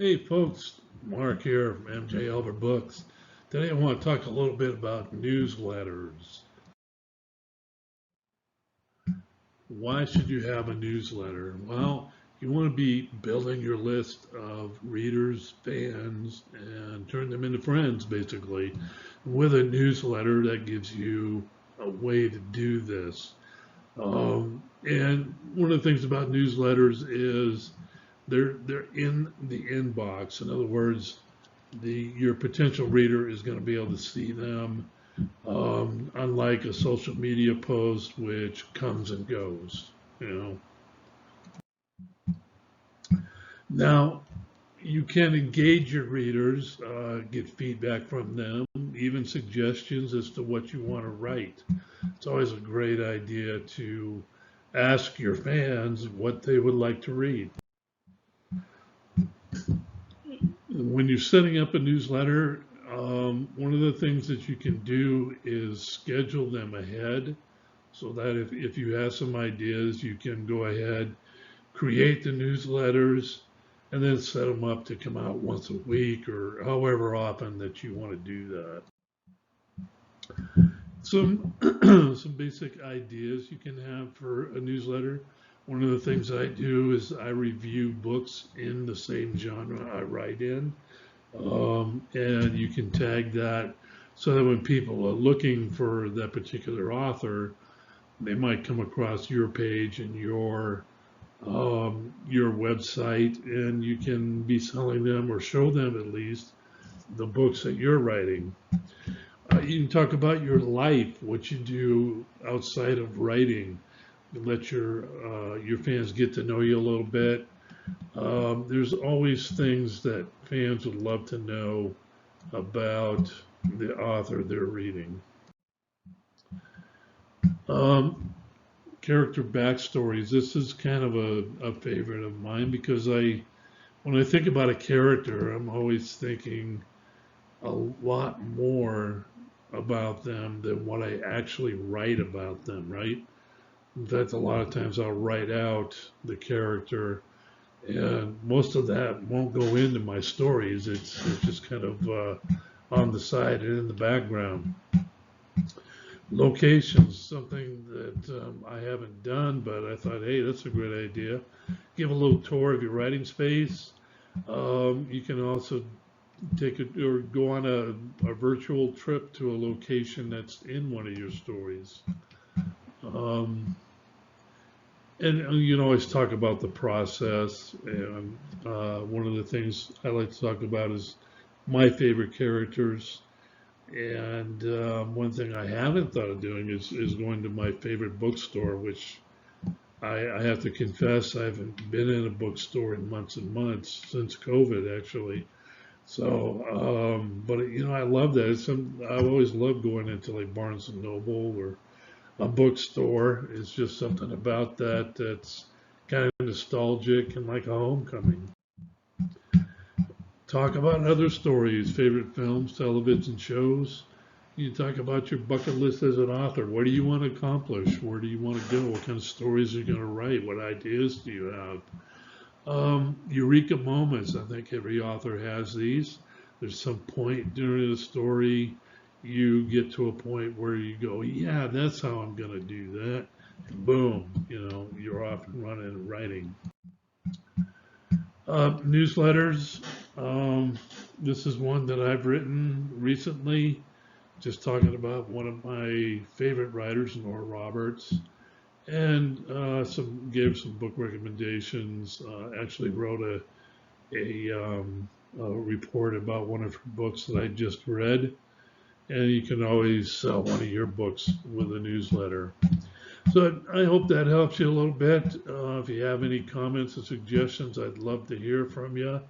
Hey folks, Mark here from MJ Albert Books. Today I want to talk a little bit about newsletters. Why should you have a newsletter? Well, you want to be building your list of readers, fans, and turn them into friends basically. With a newsletter, that gives you a way to do this. And one of the things about newsletters is they're in the inbox. In other words, your potential reader is going to be able to see them, unlike a social media post which comes and goes. You know. Now you can engage your readers, get feedback from them, even suggestions as to what you want to write. It's always a great idea to ask your fans what they would like to read. When you're setting up a newsletter, one of the things that you can do is schedule them ahead so that if you have some ideas, you can go ahead, create the newsletters, and then set them up to come out once a week or however often that you want to do that. Some some basic ideas you can have for a newsletter. One of the things I do is I review books in the same genre I write in. And you can tag that so that when people are looking for that particular author, they might come across your page and your website, and you can be selling them or show them at least the books that you're writing. You can talk about your life, what you do outside of writing. You let your fans get to know you a little bit. There's always things that fans would love to know about the author they're reading. Um, Character backstories. This is kind of a favorite of mine because when I think about a character, I'm always thinking a lot more about them than what I actually write about them, right? In fact, a lot of times I'll write out the character, and most of that won't go into my stories. It's just kind of on the side and in the background. Locations, something that I haven't done, but I thought, hey, that's a great idea. Give a little tour of your writing space. You can also take it or go on a virtual trip to a location that's in one of your stories. Um, and you can always talk about the process. And one of the things I like to talk about is my favorite characters. And one thing I haven't thought of doing is going to my favorite bookstore, which I have to confess I haven't been in a bookstore in months and months since COVID, actually. So, but I love that. I've always loved going into like Barnes and Noble or a bookstore. It's just something about that that's kind of nostalgic and like a homecoming. Talk about other stories, favorite films, television shows. You talk about your bucket list as an author. What do you want to accomplish? Where do you want to go? What kind of stories are you going to write? What ideas do you have? Eureka moments. I think every author has these. There's some point during the story you get to a point where you go, yeah, that's how I'm going to do that. And boom, you're off and running and writing. Newsletters. This is one that I've written recently, just talking about one of my favorite writers, Nora Roberts, and gave some book recommendations. Actually wrote a report about one of her books that I just read, and you can always sell one of your books with a newsletter. So I hope that helps you a little bit. If you have any comments or suggestions, I'd love to hear from you.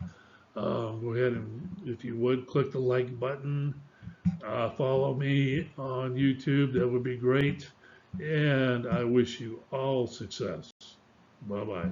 Go ahead and, if you would, click the like button. Follow me on YouTube. That would be great. And I wish you all success. Bye-bye.